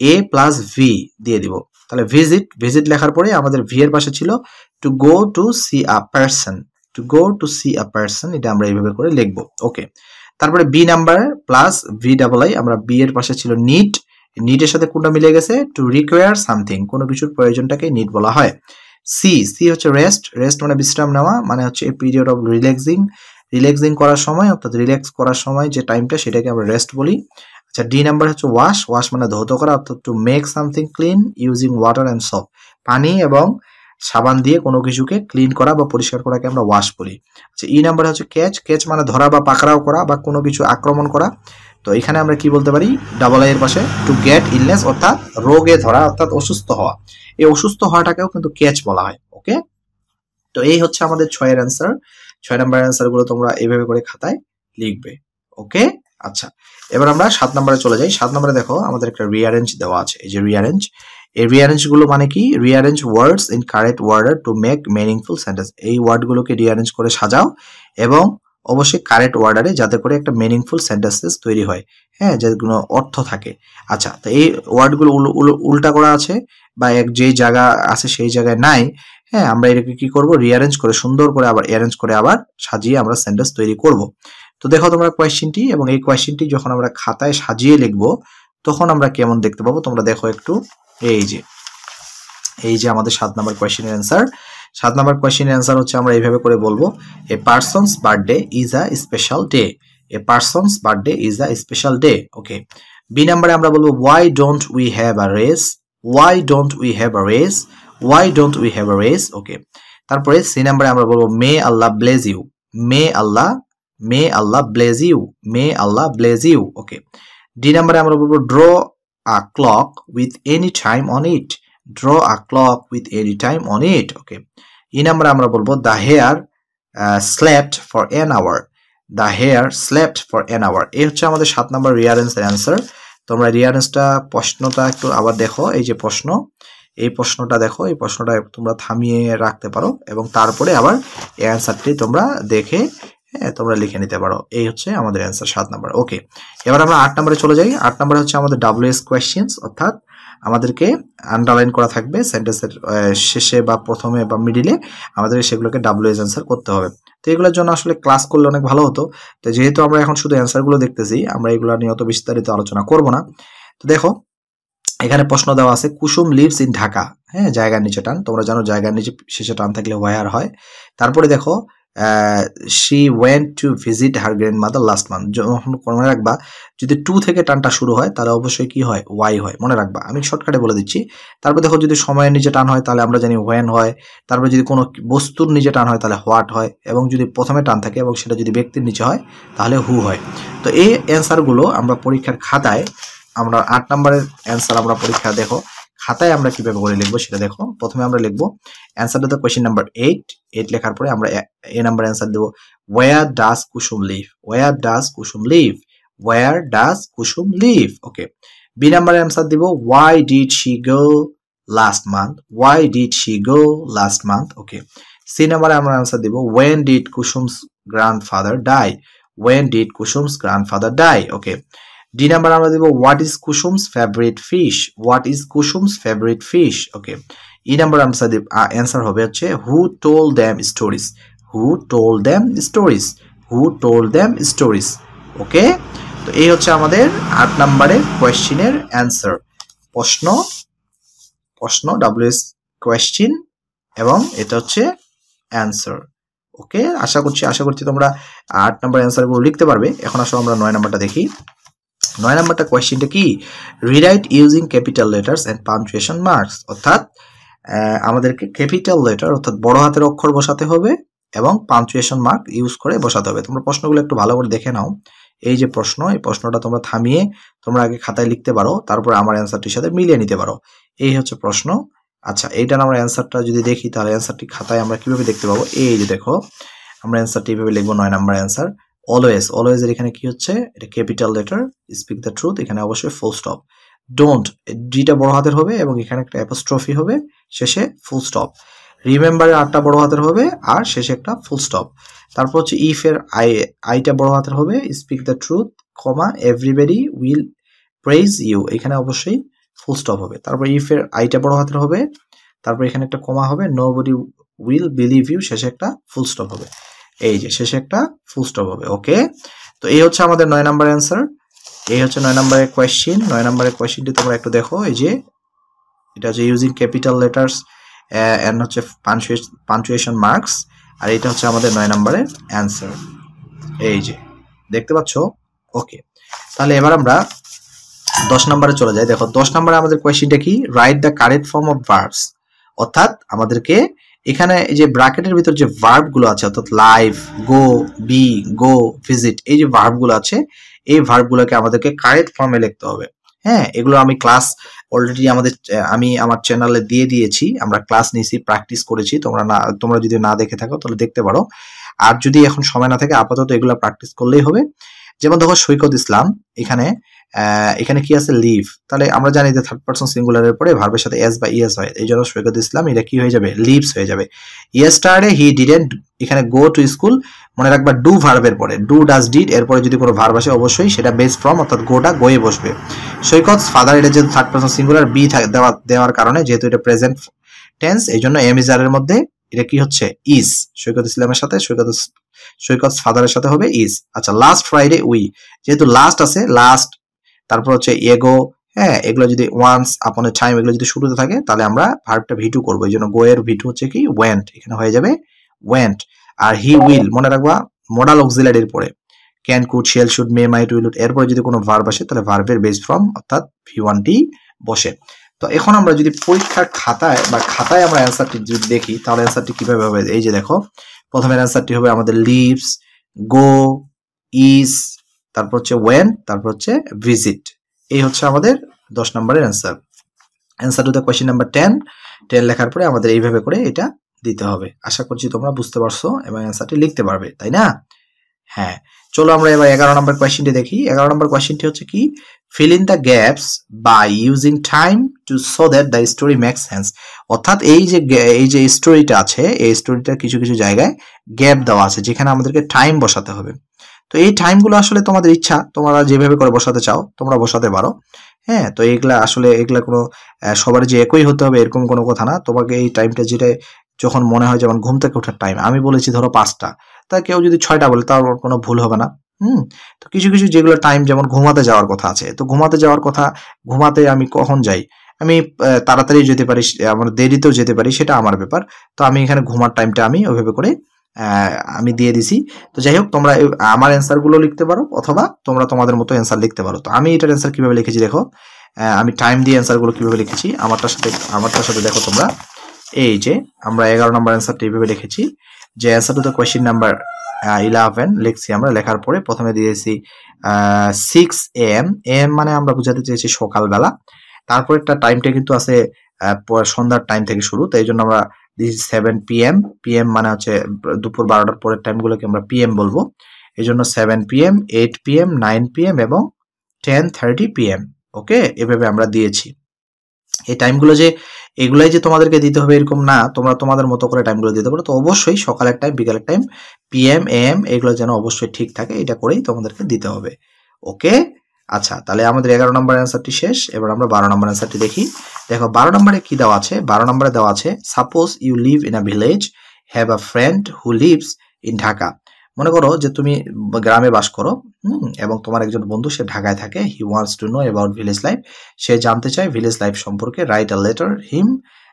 এ প্লাস ভি দিয়ে দিব। তাহলে ভিজিট, ভিজিট লেখার পরে আমাদের ভি এর পাশে ছিল to go to see a person, to go to see a person, এটা আমরা এইভাবে করে লিখবো। ওকে, তারপরে B number plus V double I, আমরা বি এর পাশে ছিল নিড, নিডের সাথে কোনটা মিলে গেছে, টু রিকোয়ার সামথিং, কোনো কিছুর প্রয়োজনটাকে নিড বলা হয়। সি হচ্ছে রেস্ট, রেস্ট মানে বিশ্রাম নেওয়া, মানে হচ্ছে এ পিরিয়ড অফ রিল্যাক্সিং করার সময়, অর্থাৎ রিল্যাক্স করার সময় যে টাইমটা সেটাকে আমরা রেস্ট বলি। আচ্ছা, ডি নাম্বার হচ্ছে ওয়াশ, ওয়াশ মানে ধৌত করা, অর্থাৎ to make something clean using water and soap, পানি এবং সাবান দিয়ে কোনো কিছুকে ক্লিন করা বা পরিষ্কার করাকে আমরা ওয়াশ বলি। আচ্ছা, ই নাম্বার হচ্ছে ক্যাচ, ক্যাচ মানে ধরা বা পাকড়াও করা বা কোনো কিছু আক্রমণ করা। তো এখানে আমরা কি বলতে পারি, ডাবল আই এর পাশে টু গেট ইলনেস, অর্থাৎ রোগে ধরা, অর্থাৎ অসুস্থ হওয়া। এই অসুস্থ হওয়াটাকেও কিন্তু ক্যাচ বলা হয়। ওকে, তো এই হচ্ছে আমাদের 6 এর অ্যান্সার। 6 নাম্বার অ্যান্সার গুলো তোমরা এইভাবে করে খাতায় লিখবে। ওকে, আচ্ছা, এবার আমরা 7 নম্বরে চলে যাই। 7 নম্বরে দেখো আমাদের একটা রিঅ্যারেঞ্জ দেওয়া আছে, এই যে রিঅ্যারেঞ্জ। এই রিঅ্যারেঞ্জ গুলো মানে কি, rearrange words in correct order to make meaningful sentence. এই ওয়ার্ডগুলোকে রিঅ্যারেঞ্জ করে সাজাও এবং অবশ্যই কারেক্ট অর্ডারে, যাতে করে একটা মিনিংফুল সেন্টেন্সেস তৈরি হয়, হ্যাঁ, যেগুলো অর্থ থাকে। আচ্ছা, তো এই ওয়ার্ডগুলো উল্টা করা আছে বা যে জায়গা আছে সেই জায়গায় নাই, হ্যাঁ, আমরা এটাকে কি করব, রিঅ্যারেঞ্জ করে সুন্দর করে আবার অ্যারেঞ্জ করে আবার সাজিয়ে আমরা সেন্টেন্স তৈরি করব। তো দেখো তোমরা কোয়েশ্চেনটি, এবং এই কোয়েশ্চেনটি যখন আমরা খাতায় সাজিয়ে লিখবো তখন আমরা কেমন দেখতে পাবো, তোমরা দেখো একটু। এই যে আমাদের 7 নম্বর কোয়েশ্চেনের অ্যান্সার। 7 নম্বর কোয়েশ্চেনের অ্যান্সার হচ্ছে আমরা এইভাবে করে বলবো, a person's birthday is a special day, a person's birthday is a special day. Okay, B নাম্বারে আমরা বলবো why don't we have a race, why don't we have a race, why don't we have a race. Okay, তারপরে C নাম্বারে আমরা বলবো may Allah bless you, may Allah bless you, may Allah bless you. Okay, D নাম্বারে আমরা বলবো draw a clock with any time on it, draw a clock with any time on it. Okay, E নাম্বারে আমরা বলবো the hare slept for an hour, the hare slept for an hour. এই হচ্ছে আমাদের 7 number রিয়ারেন্সের answer. তোমরা রিয়ারেন্সটা প্রশ্নটা একটু আবার দেখো, এই যে প্রশ্ন, এই প্রশ্নটা দেখো, এই প্রশ্নটা তোমরা থামিয়ে রাখতে পারো এবং তারপরে আবার এই অ্যান্সারটি তোমরা দেখে তোমরা লিখে নিতে পারো। এই হচ্ছে আমাদের অ্যান্সার 7 নাম্বার। ওকে, এবার আমরা 8 নাম্বারে চলে যাই। 8 নাম্বার হচ্ছে আমাদের WS কোয়েশ্চেন্স, অর্থাৎ আমাদেরকে আন্ডারলাইন করা থাকবে সেন্টেন্সের শেষে বা প্রথমে বা মিডিলে, আমাদের সেগুলোকে WS অ্যান্সার করতে হবে। তো এগুলোর জন্য আসলে ক্লাস করলে অনেক ভালো হতো। তো যেহেতু আমরা এখন শুধু অ্যান্সারগুলো দেখতেছি, আমরা এগুলো নিয়ে অত বিস্তারিত আলোচনা করব না। তো দেখো এখানে প্রশ্ন দেওয়া আছে, কুসুম লিভস ইন ঢাকা। হ্যাঁ, জায়গার নিচে টান, তোমরা জানো জায়গার নিচে শেষে টান থাকলে ওয়ার হয়। তারপরে দেখো she went to visit her grandmother last month. মনে রাখবা যদি টু থেকে টানটা শুরু হয় তাহলে অবশ্যই কি হয়, ওয়াই হয়, মনে রাখবা, আমি শর্টকাটে বলে দিচ্ছি। তারপর দেখো যদি সময়ের নিচে টান হয় তাহলে আমরা জানি ওয়েন হয়। তারপর যদি কোনো বস্তুর নিচে টান হয় তাহলে হোয়াট হয়, এবং যদি প্রথমে টান থাকে এবং সেটা যদি ব্যক্তির নিচে হয় তাহলে হু হয়। তো এই অ্যান্সারগুলো আমরা পরীক্ষার খাতায়, আমরা 8 নম্বরের অ্যান্সার আমরা পরীক্ষা দেখো খাতায় আমরা কিভাবে করে লিখবো সেটা দেখো। প্রথমে আমরা লিখবো answer to the question number 8 লেখার পরে আমরা এ নাম্বার অ্যান্সার দেবো where does Kusum live, where does Kusum live, where does Kusum live. Okay, B number answer দিব why did she go last month, why did she go last month. Okay, C নাম্বারে আমরা answer দিব when did Kusum's grandfather die, when did Kusum's grandfather die. Okay, D number আমরা দেব what is Kusum's favourite fish, what is Kusum's favourite fish. Okay, E number answer হবে হচ্ছে who told them stories, who told them stories, who told them stories. Okay, তো এই হচ্ছে আমাদের 8 নম্বরের কোয়েশ্চেনের অ্যান্সার। প্রশ্ন WS কোয়েশ্চেন এবং এটা হচ্ছে অ্যান্সার। ওকে, আশা করছি তোমরা 8 নম্বর অ্যান্সারগুলো লিখতে পারবে। এখন আসো আমরা 9 নম্বরটা দেখি। 9 নম্বরটা কোয়েশ্চেনটা কি, rewrite using capital letters and punctuation marks, অর্থাৎ আমাদেরকে ক্যাপিটাল লেটার অর্থাৎ বড় হাতের অক্ষর বসাতে হবে এবং পাঞ্চুয়েশন মার্ক ইউজ করে বসাতে হবে। তোমরা প্রশ্নগুলো একটু ভালো করে দেখে নাও। এই যে প্রশ্ন, এই প্রশ্নটা তোমরা থামিয়ে তোমরা আগে খাতায় লিখতে পারো, তারপরে আমার অ্যান্সারটির সাথে মিলিয়ে নিতে পারো। এই হচ্ছে প্রশ্ন। আচ্ছা, এইটার আমরা অ্যান্সারটা যদি দেখি তাহলে অ্যান্সারটি খাতায় আমরা কিভাবে দেখতে পাবো, এই যে দেখো আমরা অ্যান্সারটি এইভাবে লিখবো। 9 নম্বর অ্যান্সার অলওয়েজ, অলওয়েজ এর এখানে কি হচ্ছে, এটা capital letter, speak the truth, এখানে অবশ্যই ফুল স্টপ। ডোন্ট, ডিটা বড় হাতের হবে এবং এখানে একটা অ্যাপোস্ট্রফি হবে, শেষে ফুল স্টপ। রিমেম্বারের আরটা বড় হাতের হবে আর শেষে একটা ফুল স্টপ। তারপর হচ্ছে ইফ এর আইটা বড় হাতের হবে, speak the truth, comma everybody will praise you, এখানে অবশ্যই ফুল স্টপ হবে। তারপর ইফ এর আইটা বড় হাতের হবে, তারপর এখানে একটা কমা হবে, নোবডি উইল বিলিভ ইউ, শেষে একটা ফুল স্টপ হবে, এই যে শেষে একটা ফুল স্টপ হবে। ওকে, তো এই হচ্ছে আমাদের 9 নাম্বার অ্যান্সার। এই হচ্ছে 9 নম্বরের কোয়েশ্চেন। 9 নম্বরের কোয়েশ্চেনটি তোমরা একটু দেখো, এই যে এটা হচ্ছে ইউজিং ক্যাপিটাল লেটার্স এন্ড হচ্ছে পাঞ্চুয়েশন মার্কস, আর এটা হচ্ছে আমাদের 9 নম্বরের অ্যান্সার, এই যে দেখতে পাচ্ছ। ওকে, তাহলে এবার আমরা 10 নম্বরে চলে যাই। দেখো 10 নম্বরে আমাদের কোয়েশ্চেনটা কি, write the correct form of verbs, অর্থাৎ আমাদেরকে এখানে এই যে ব্র্যাকেটের ভিতর যে ভার্ব গুলো আছে, অর্থাৎ লাইভ, গো, বি, গো, ভিজিট, এই যে ভার্ব গুলো আছে এই ভার্ব গুলোকে আমাদেরকে কারেক্ট ফর্মে লিখতে হবে। হ্যাঁ, এগুলো আমি ক্লাস অলরেডি আমি আমার চ্যানেলে দিয়ে দিয়েছি, আমরা ক্লাস নিয়েছি, প্র্যাকটিস করেছি। তোমরা যদি না দেখে থাকো তাহলে দেখতে পারো, আর যদি এখন সময় না থাকে আপাতত এগুলো প্র্যাকটিস করলেই হবে। যেমন দেখো সৈকত ইসলাম, এখানে কি আছে, লিভ, তাহলে আমরা জানি যে থার্ড পারসন সিঙ্গুলারের পরে ভার্বের সাথে এস বা ইএস হয়, এই জন্য সৈকত ইসলাম এটা কি হয়ে যাবে, লিভস হয়ে যাবে। ইয়েস্টারডে হি ডিডেন্ট, এখানে গো টু স্কুল, মনে রাখবা ডু ভার্বের পরে, ডু ডাজ ডিড এরপরে যদি কোনো ভার্ব আসে অবশ্যই সেটা বেস ফ্রম, অর্থাৎ গোটা গোয়ে বসবে। সৈকত ফাদার, এটা যেহেতু থার্ড পারসন সিঙ্গুলার বি দেওয়ার কারণে, যেহেতু এটা প্রেজেন্ট টেন্স, এই জন্য এম ইজ আর এর মধ্যে এটা কি হচ্ছে, ইজ। সৈকত ইসলামের সাথে সৈকত ফাদারের সাথে হবে ইজ। আচ্ছা, লাস্ট ফ্রাইডে উই, যেহেতু লাস্ট আছে, লাস্ট, তারপর হচ্ছে এগো, হ্যাঁ, এগুলো যদি ওয়ান্স আপন এ টাইম এগুলো যদি শুরুতে থাকে তাহলে আমরা ভার্বটা ভি2 করবো, এই জন্য গো এর ভি2 হচ্ছে কি, ওয়েন্ট, এখানে হয়ে যাবে ওয়েন্ট। আর হি উইল, মনে রাখবা মডাল অক্সিলারির পরে, can, could, shall, should, may, might, will, এরপরে যদি কোনো ভার্ব আসে তাহলে ভার্বের বেস ফর্ম অর্থাৎ ভি1টি বসে। তো এখন আমরা যদি পরীক্ষার খাতায় আমরা অ্যান্সারটি যদি দেখি তাহলে অ্যান্সারটি কিভাবে হবে, এই যে দেখো প্রথমের অ্যান্সারটি হবে আমাদের লিভস, গো, ইজ, তারপর হচ্ছে when, তারপর হচ্ছে visit। এই হচ্ছে আমাদের 10 নম্বরের answer. Answer to the question number 10 লেখার পরে আমাদের এইভাবে করে এটা দিতে হবে। আশা করছি তোমরা বুঝতে পারছো এবং অ্যান্সারটি লিখতে পারবে, তাই না? হ্যাঁ, চলো আমরা এবার 11 নম্বর কোয়েশ্চেনটি দেখি। 11 নম্বর কোয়েশ্চেনটি হচ্ছে কি, fill in the gaps by using time to so that the story makes sense। অর্থাৎ এই যে স্টোরিটা আছে, এই স্টোরিটার কিছু কিছু জায়গায় গ্যাপ দেওয়া আছে যেখানে আমাদেরকে টাইম বসাতে হবে। তো এই টাইমগুলো আসলে তোমাদের ইচ্ছা, তোমরা যেভাবে করে বসাতে চাও তোমরা বসাতে পারো। হ্যাঁ, তো এগুলা কোনো সবার যে একই হতে হবে এরকম কোনো কথা না। তোমাকে এই টাইমটা যেটা যখন মনে হয়, যেমন ঘুম থেকে ওঠার টাইম আমি বলেছি ধরো 5টা, তা কেউ যদি 6টা বলে তার কোনো ভুল হবে না। তো কিছু কিছু যেগুলো টাইম, যেমন ঘুমাতে যাওয়ার কথা আছে, তো ঘুমাতে যাওয়ার কথা, ঘুমাতে আমি কখন যাই, আমি তাড়াতাড়ি যেতে পারি, আমার দেরিতেও যেতে পারি, সেটা আমার ব্যাপার। তো আমি এখানে ঘুমার টাইমটা আমি ওইভাবে করে আমি দিয়ে দিছি। তো যাই হোক, তোমরা আমার অ্যান্সার গুলো লিখতে পারো অথবা তোমরা তোমাদের মতো অ্যান্সার লিখতে পারো। তো আমি এটার অ্যান্সার কিভাবে লিখেছি দেখো, আমি টাইম দিয়ে অ্যান্সার গুলো কিভাবে লিখেছি আমারটার সাথে দেখো তোমরা। এই যে আমরা 11 নম্বর অ্যান্সারটা এইভাবে লিখেছি যে answer to the question number 11 লিখছি আমরা। লেখার পরে প্রথমে দিয়েছি 6 AM। AM মানে আমরা বোঝাতে চেয়েছি সকালবেলা। তারপর একটা টাইমটা কিন্তু আছে সন্ধ্যার টাইম থেকে শুরু, তো এই জন্য আমরা দিয়েছি 7 PM। PM মানে হচ্ছে দুপুর 12টার পরের টাইমগুলোকে আমরা PM বলবো, এই জন্য 7 PM, 8 PM, 9 PM এবং 10:30 PM। ওকে, এভাবে আমরা দিয়েছি। এই টাইমগুলো যে এগুলাই যে তোমাদেরকে দিতে হবে এরকম না, তোমরা তোমাদের মতো করে টাইমগুলো দিতে পারো। তো অবশ্যই সকালের টাইম, বিকালের টাইম, PM, AM এগুলো যেন অবশ্যই ঠিক থাকে, এটা করেই তোমাদেরকে দিতে হবে। ওকে, আচ্ছা, তাহলে আমাদের 11 নম্বর অ্যান্সারটি শেষ। এবার আমরা 12 নম্বর অ্যান্সারটি দেখি। দেখো 12 নম্বরে কি দেওয়া আছে, 12 নম্বরে দেওয়া আছে suppose you live in a village, have a friend who lives in Dhaka. মনে করো যে তুমি গ্রামে বাস করো, এবং তোমার একজন বন্ধু সে ঢাকায় থাকে। He wants to know about village life, সে জানতে চায় ভিলেজ লাইফ সম্পর্কে। Write a letter him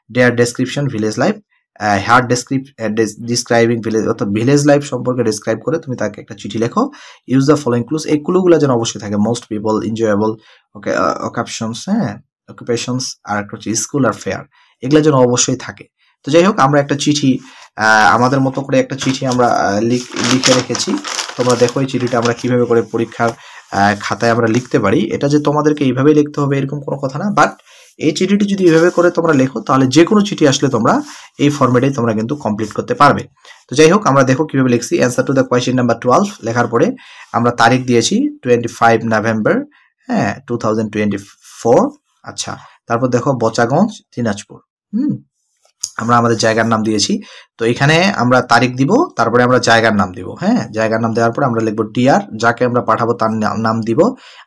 there description village life, her describing village, অর্থাৎ ভিলেজ লাইফ সম্পর্কে ডিসক্রাইব করে তুমি তাকে একটা চিঠি লেখো। ইউজ দ্য ফলোইং ক্লুজ, এই ক্লুগুলো যেন অবশ্যই থাকে। মোস্ট পিপল, এনজয়েবল, ওকে, অকুপেশনস, হ্যাঁ অকুপেশনস, আর একটা হচ্ছে স্কুল আর ফেয়ার, এগুলো যেন অবশ্যই থাকে। তো যাই হোক, আমরা একটা চিঠি আমাদের মতো করে একটা চিঠি আমরা লিখে রেখেছি। তোমরা দেখো এই চিঠিটা আমরা কিভাবে করে পরীক্ষার খাতায় আমরা লিখতে পারি। এটা যে তোমাদেরকে এইভাবেই লিখতে হবে এরকম কোনো কথা না, বাট এই চিঠিটি যদি এইভাবে করে তোমরা লেখো তাহলে যে কোনো চিঠি আসলে তোমরা এই ফরম্যাটেই তোমরা কিন্তু কমপ্লিট করতে পারবে। তো যাই হোক, আমরা দেখো কিভাবে লিখছি। Answer to the question number 12 লেখার পরে আমরা তারিখ দিয়েছি 25 নভেম্বর, হ্যাঁ 2024। আচ্ছা, তারপর দেখো বচাগঞ্জ, দিনাজপুর। আমরা আমাদের জায়গার নাম দিয়েছি। তো এখানে আমরা তারিখ দিব, তারপরে আমরা জায়গার নাম দিব। হ্যাঁ, জায়গার নাম দেওয়ার পরে আমরা লিখবো ডিয়ার, যাকে আমরা পাঠাবো তার নাম দিব।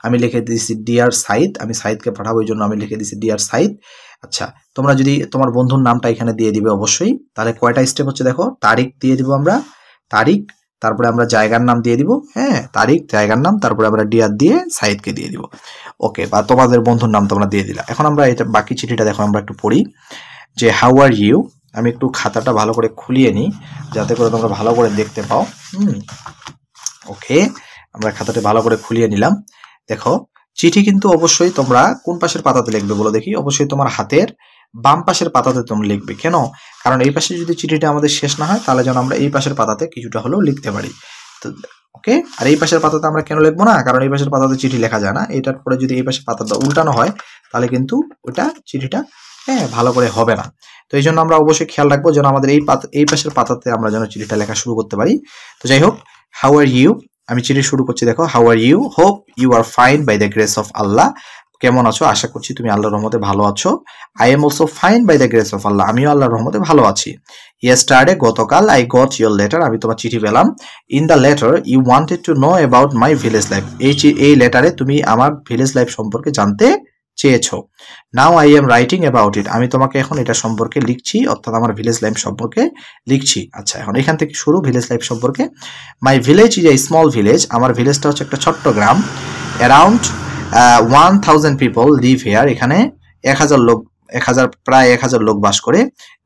আমি লিখে দিয়েছি ডিয়ার সাইদ, আমি সাইদকে পাঠাবো এই জন্য আমি লিখে দিয়েছি ডিয়ার সাইদ। আচ্ছা, তোমরা যদি তোমার বন্ধুর নামটা এখানে দিয়ে দিবে অবশ্যই। তাহলে কয়টা স্টেপ হচ্ছে দেখো, তারিখ দিয়ে দিব আমরা, তারিখ, তারপরে আমরা জায়গার নাম দিয়ে দিব। হ্যাঁ, তারিখ, জায়গার নাম, তারপরে আমরা ডিয়ার দিয়ে সাইদকে দিয়ে দিব। ওকে, বা তোমাদের বন্ধুর নাম তোমরা দিয়ে দিলা। এখন আমরা এটা বাকি চিঠিটা দেখো আমরা একটু পড়ি যে হাউ আর ইউ। আমি একটু খাতাটা ভালো করে খুলিয়ে নিই যাতে করে তোমরা ভালো করে দেখতে পাও। ওকে, আমরা খাতাটা ভালো করে খুলিয়ে নিলাম। দেখো চিঠি কিন্তু অবশ্যই তোমরা কোন পাশের পাতাতে লিখবে বলো দেখি। অবশ্যই তোমার হাতের বাম পাশের পাতাতে তোমরা লিখবে। কেন? কারণ এই পাশে যদি চিঠিটা আমাদের শেষ না হয় তাহলে যেন আমরা এই পাশের পাতাতে কিছুটা হলেও লিখতে পারি। তো ওকে, আর এই পাশের পাতাতে আমরা কেন লিখবো না? কারণ এই পাশের পাতাতে চিঠি লেখা যায় না। এটার পরে যদি এই পাশের পাতাটা উল্টানো হয় তাহলে কিন্তু ওটা চিঠিটা ভালো করে হবে না। তো এই জন্য আমরা অবশ্যই খেয়াল রাখবো যেন আমাদের এই পাশের পাতাতে আমরা যেন চিঠিটা লেখা শুরু করতে পারি। তো যাই হোক, হাউ আর ইউ, আমি চিঠি শুরু করছি। দেখো, how are you, hope you are fine by the grace of Allah. কেমন আছো? আশা করছি তুমি আল্লাহর রহমতে ভালো আছো। I am also fine by the grace of Allah, আমিও আল্লাহর রহমতে ভালো আছি। ইয়েস্টারডে, গতকাল, আই গট ইউর লেটার, আমি তোমার চিঠি পেলাম। In the letter you wanted to know about my village life, এই লেটারে তুমি আমার ভিলেজ লাইফ সম্পর্কে জানতে চেয়েছো। Now I am writing about it, আমি তোমাকে এখন এটা সম্পর্কে লিখছি, অর্থাৎ আমার ভিলেজ লাইফ সম্পর্কে লিখছি। আচ্ছা, এখন এখান থেকে শুরু ভিলেজ লাইফ সম্পর্কে। My village is a small village, আমার ভিলেজটা হচ্ছে একটা ছোট্ট গ্রাম। অ্যারাউন্ড 1000 পিপল লিভ হেয়ার, এখানে 1000 লোক, প্রায় 1000 লোক বাস করে।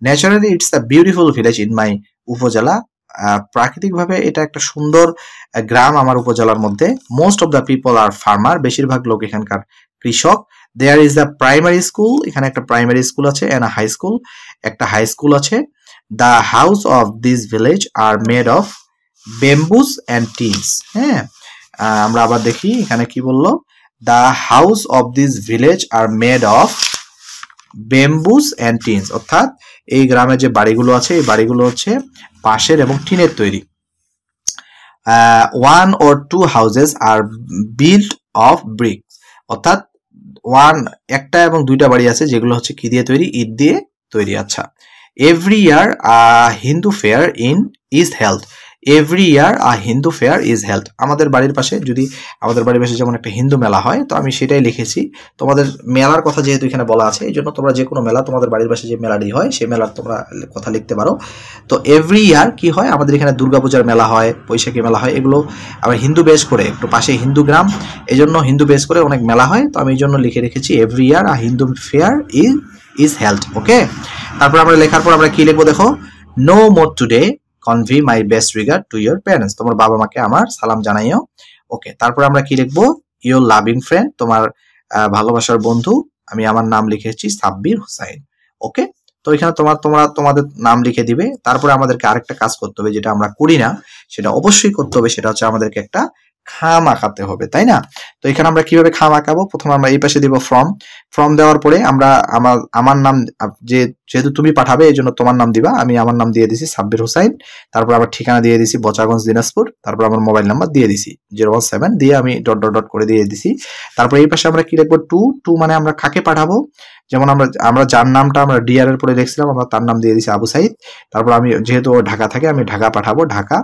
Naturally it's a beautiful village in my upazila, প্রাকৃতিকভাবে এটা একটা সুন্দর গ্রাম আমার উপজেলার মধ্যে। Most of the people are farmer, বেশিরভাগ লোক এখানকার কৃষক। There is a primary school, এখানে একটা প্রাইমারি স্কুল আছে। এন্ড আ হাই স্কুল, একটা হাই স্কুল আছে। The house of this village are made of bamboos and tins, হ্যাঁ আমরা আবার দেখি এখানে কি বললো, the house of this village are made of bamboos and tins, অর্থাৎ এই গ্রামে যে বাড়িগুলো আছে এই বাড়িগুলো হচ্ছে বাঁশের এবং টিনের তৈরি। 1 or 2 houses are built of brick, অর্থাৎ একটা এবং দুইটা বাড়ি আছে যেগুলো হচ্ছে কি দিয়ে তৈরি, ইট দিয়ে তৈরি। আচ্ছা, every year Hindu fair is held, every year Hindu fair is held. আমাদের বাড়ির পাশে যেমন একটা হিন্দু মেলা হয়, তো আমি সেটাই লিখেছি। তোমাদের মেলার কথা যেহেতু এখানে বলা আছে, এই জন্য তোমরা যে কোনো মেলা, তোমাদের বাড়ির পাশে যে মেলাটি হয় সেই মেলার তোমরা কথা লিখতে পারো। তো এভরি ইয়ার কি হয়, আমাদের এখানে দুর্গাপূজার মেলা হয়, বৈশাখী মেলা হয়, এগুলো আবার হিন্দু বেস করে, একটু পাশে হিন্দু গ্রাম, এই জন্য হিন্দু বেস করে অনেক মেলা হয়। তো আমি এই জন্য লিখে রেখেছি every year Hindu fair is held. Okay, তারপর আমরা লেখার পর আমরা কি লিখবো দেখো, no more today convey my best regard to your parents, তোমার বাবা মাকে আমার সালাম জানাইও। ওকে, তারপর আমরা কি লিখবো, ইয়োর লাভিং ফ্রেন্ড, তোমার ভালোবাসার বন্ধু, আমি আমার নাম লিখেছি সাব্বির হোসাইন। ওকে, তো এখানে তোমাদের নাম লিখে দিবে। তারপরে আমাদেরকে আরেকটা কাজ করতে হবে, যেটা আমরা করি না, সেটা অবশ্যই করতে হবে, সেটা হচ্ছে আমাদেরকে একটা খাম আঁকাতে হবে, তাই না? তো এখানে আমরা কিভাবে খাম আঁকাবো, প্রথমে আমরা এই পাশে দিব ফ্রম দেওয়ার পরে আমরা আমার নাম, যেহেতু তুমি পাঠাবে এই জন্য তোমার নাম দিবা, আমি আমার নাম দিয়ে দিছি সাব্বির হোসাইন, তারপর আমার ঠিকানা দিয়ে দিছি বচাগঞ্জ দিনাজপুর, তারপর আমার মোবাইল নাম্বার দিয়ে দিছি 017 দিয়ে আমি ডট ডট ডট করে দিয়ে দিছি। তারপর এই পাশে আমরা কি লিখবো, টু মানে আমরা কাকে পাঠাবো, যেমন আমরা যার নামটা আমরা ডিআর এর পরে লিখছিলাম, আমরা তার নাম দিয়ে দিছি আবু সাইদ। তারপর আমি যেহেতু ঢাকা থাকে, আমি ঢাকা পাঠাবো, ঢাকা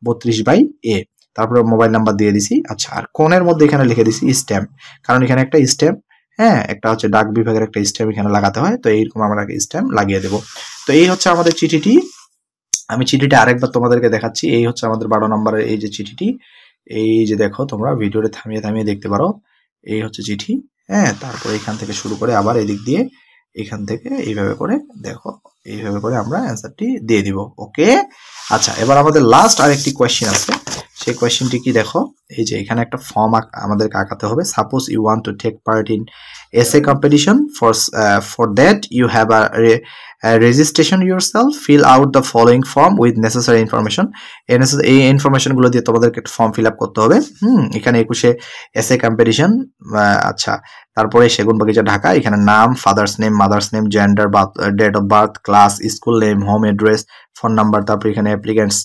32/A, তারপরে মোবাইল নাম্বার দিয়ে দিছি। আচ্ছা, আর কোণের মধ্যে এখানে লিখে দিছি স্ট্যাম্প, কারণ এখানে একটা স্ট্যাম্প, হ্যাঁ, একটা হচ্ছে ডাক বিভাগের একটা স্ট্যাম্প এখানে লাগাতে হয়, তো এইরকম আমরা স্ট্যাম্প লাগিয়ে দেবো। তো এই হচ্ছে আমাদের চিঠিটি। আমি চিঠিটা আরেকবার তোমাদেরকে দেখাচ্ছি। এই হচ্ছে আমাদের 12 নম্বরের এই যে চিঠিটি, এই যে দেখো, তোমরা ভিডিওতে থামিয়ে থামিয়ে দেখতে পারো, এই হচ্ছে চিঠি। হ্যাঁ, তারপরে এখান থেকে শুরু করে আবার এদিক দিয়ে, এখান থেকে এইভাবে করে দেখো, এইভাবে করে আমরা অ্যান্সারটি দিয়ে দিব। ওকে, আচ্ছা, এবার আমাদের লাস্ট আরেকটি কোয়েশ্চেন আছে। সেই কোয়েশ্চেনটি কি দেখো, এই যে এখানে একটা ফর্ম আমাদেরকে আঁকাতে হবে। Suppose you want to take part in essay competition, for that you have a registration yourself, fill out the following form with necessary information। এই ইনফরমেশন গুলো দিয়ে তোমাদেরকে একটা ফর্ম ফিল আপ করতে হবে। এখানে 21 এসে কম্পিটিশন, আচ্ছা, তারপরে সেগুনবাগিচা ঢাকা, এখানে নাম, father's name, mother's name, gender, date of birth, class, school name, home address, phone number, তারপর এখানে অ্যাপ্লিকেন্টস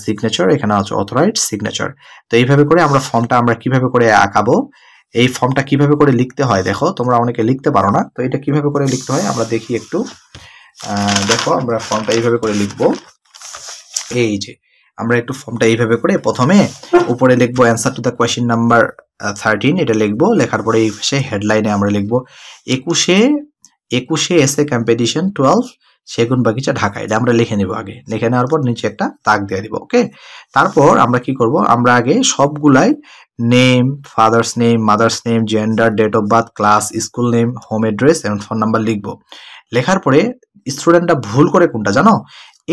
সিগনেচার, এখানে হচ্ছে অথরাইজড সিগনেচার। তো এইভাবে করে আমরা ফর্মটা আমরা কিভাবে করে আঁকাবো, এই ফর্মটা কিভাবে করে লিখতে হয়, দেখো তোমরা অনেকে লিখতে পারো না, তো এটা কিভাবে করে লিখতে হয় আমরা দেখি একটু। দেখো, আমরা ফর্মটা এইভাবে করে লিখবো। এই যে আমরা একটু ফর্মটা এইভাবে করে প্রথমে উপরে লিখবো answer to the question number 13, এটা লিখবো। লেখার পরে এই পাশে হেডলাইনে আমরা লিখবো 21 এসে কম্পিটিশন 12 সেগুনবাগিচা ঢাকা, এটা আমরা লিখে নিব। আগে লিখে নেওয়ার পর নিচে একটা দাগ দিয়ে দিব। ওকে, তারপর আমরা কি করব, আমরা আগে সবগুলাই name, father's name, mother's name, gender, date of birth, class, school name, home address এবং ফোন নাম্বার লিখবো। লেখার পরে স্টুডেন্টরা ভুল করে কোনটা জানো,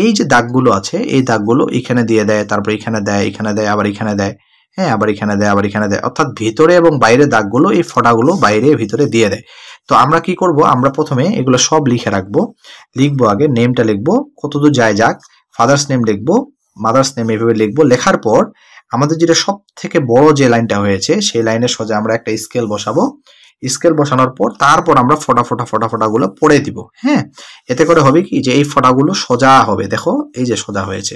এই যে দাগগুলো আছে এই দাগগুলো এখানে দিয়ে দেয়, তারপর এখানে দেয়, এখানে দেয়, আবার এখানে দেয়, হ্যাঁ, আবার এখানে দেয়, আবার এখানে দেয়, অর্থাৎ ভিতরে এবং বাইরে দাগগুলো, এই ফোঁটাগুলো বাইরে ভিতরে দিয়ে দেয়। তো আমরা কি করব, আমরা প্রথমে এগুলো সব লিখে রাখবো। লিখবো আগে নেমটা লিখবো, কতদূর যায় যাক, ফাদার্স নেম লিখবো, মাদার্স নেম এইভাবে লিখবো। লেখার পর আমাদের যেটা সব থেকে বড় যে লাইনটা হয়েছে সেই লাইনের সোজা আমরা একটা স্কেল বসাবো। স্কেল বসানোর পর তারপর আমরা ফোঁটা গুলো পড়ে দিব। হ্যাঁ, এতে করে হবে কি যে এই ফোঁটাগুলো সোজা হবে, দেখো এই যে সোজা হয়েছে।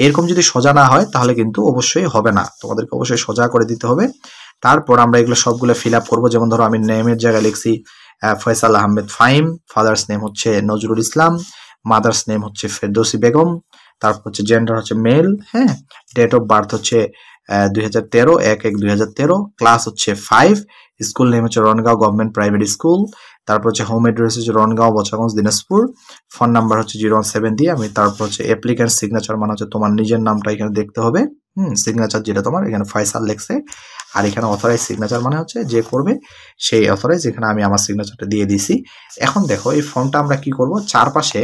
এরকম যদি সোজা না হয় তাহলে কিন্তু অবশ্যই হবে না, তোমাদেরকে অবশ্যই সোজা করে দিতে হবে। তারপর আমরা এগুলো সবগুলো ফিল আপ করবো। যেমন ধরো আমি নেমের জায়গায় লিখছি ফয়সাল আহমেদ ফাহিম, ফাদার্স নেম হচ্ছে নজরুল ইসলাম, মাদার্স নেম হচ্ছে ফেরদৌসি বেগম, তারপর হচ্ছে জেন্ডার হচ্ছে মেল, হ্যাঁ, ডেট অফ বার্থ হচ্ছে 2013 1/1/2013, ক্লাস হচ্ছে 5, স্কুল নেম হচ্ছে রনগাঁও গভর্নমেন্ট প্রাইমারি স্কুল, তারপর হচ্ছে হোম অ্যাড্রেস হচ্ছে রনগাঁও বচাগঞ্জ দিনাজপুর, ফোন নাম্বার হচ্ছে 017 দিয়ে আমি, তারপর হচ্ছে অ্যাপ্লিক্যান্ট সিগনেচার মানে হচ্ছে তোমার নিজের নামটা এখানে দেখতে হবে। সিগনেচার যেটা তোমার এখানে ফয়সাল লেখছে, আর এখানে অথরাইজ সিগনেচার মানে হচ্ছে যে করবে সেই অথরাইজ, এখানে আমি আমার সিগনেচারটা দিয়ে দিছি। এখন দেখো এই ফর্মটা আমরা কি করব, চারপাশে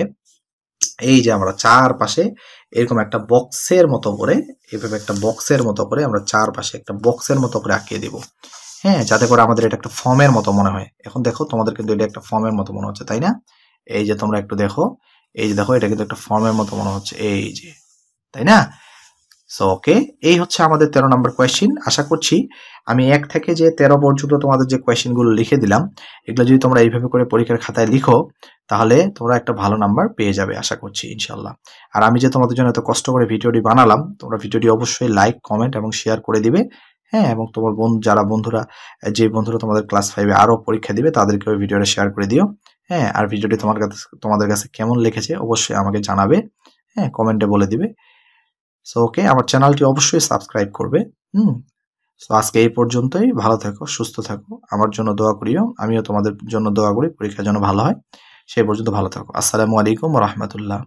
এই যে আমরা চারপাশে এরকম একটা বক্সের মতো করে, এইভাবে একটা বক্সের মতো করে আমরা চারপাশে একটা বক্সের মতো করে আঁকিয়ে দিব। হ্যাঁ, যাতে করে আমাদের এটা একটা ফর্মের মতো মনে হয়। এখন দেখো তোমাদের কিন্তু এটা একটা ফর্মের মতো মনে হচ্ছে, তাই না? এই যে তোমরা একটু দেখো, এই যে দেখো এটা কিন্তু একটা ফর্মের মতো মনে হচ্ছে, এই যে, তাই না? সো ওকে, এই হচ্ছে আমাদের 13 নম্বর কোয়েশ্চেন। আশা করছি আমি 1 থেকে যে 13 পর্যন্ত তোমাদের যে কোয়েশ্চেনগুলো লিখে দিলাম, এগুলো যদি তোমরা এইভাবে করে পরীক্ষার খাতায় লিখো, তাহলে তোমরা একটা ভালো নাম্বার পেয়ে যাবে আশা করছি ইনশাআল্লাহ। আর আমি যে তোমাদের জন্য এত কষ্ট করে ভিডিওটি বানালাম, তোমরা ভিডিওটি অবশ্যই লাইক, কমেন্ট এবং শেয়ার করে দিবে। হ্যাঁ, এবং তোমার যে বন্ধুরা তোমাদের ক্লাস 5 এ আরো পরীক্ষা দিবে তাদেরকেও ভিডিওটা শেয়ার করে দিও। হ্যাঁ, আর ভিডিওটি তোমাদের কাছে কেমন লেগেছে অবশ্যই আমাকে জানাবে। হ্যাঁ, কমেন্টে বলে দিবে। সো ওকে, আমার চ্যানেলটি অবশ্যই সাবস্ক্রাইব করবে। সো আজকে এই পর্যন্তই। ভালো থাকো, সুস্থ থাকো। আমার জন্য দোয়া করিও। আমিও তোমাদের জন্য দোয়া করি পরীক্ষা যেন ভালো হয়। সেই পর্যন্ত ভালো থাকো। আসসালামু আলাইকুম ওয়া রাহমাতুল্লাহ।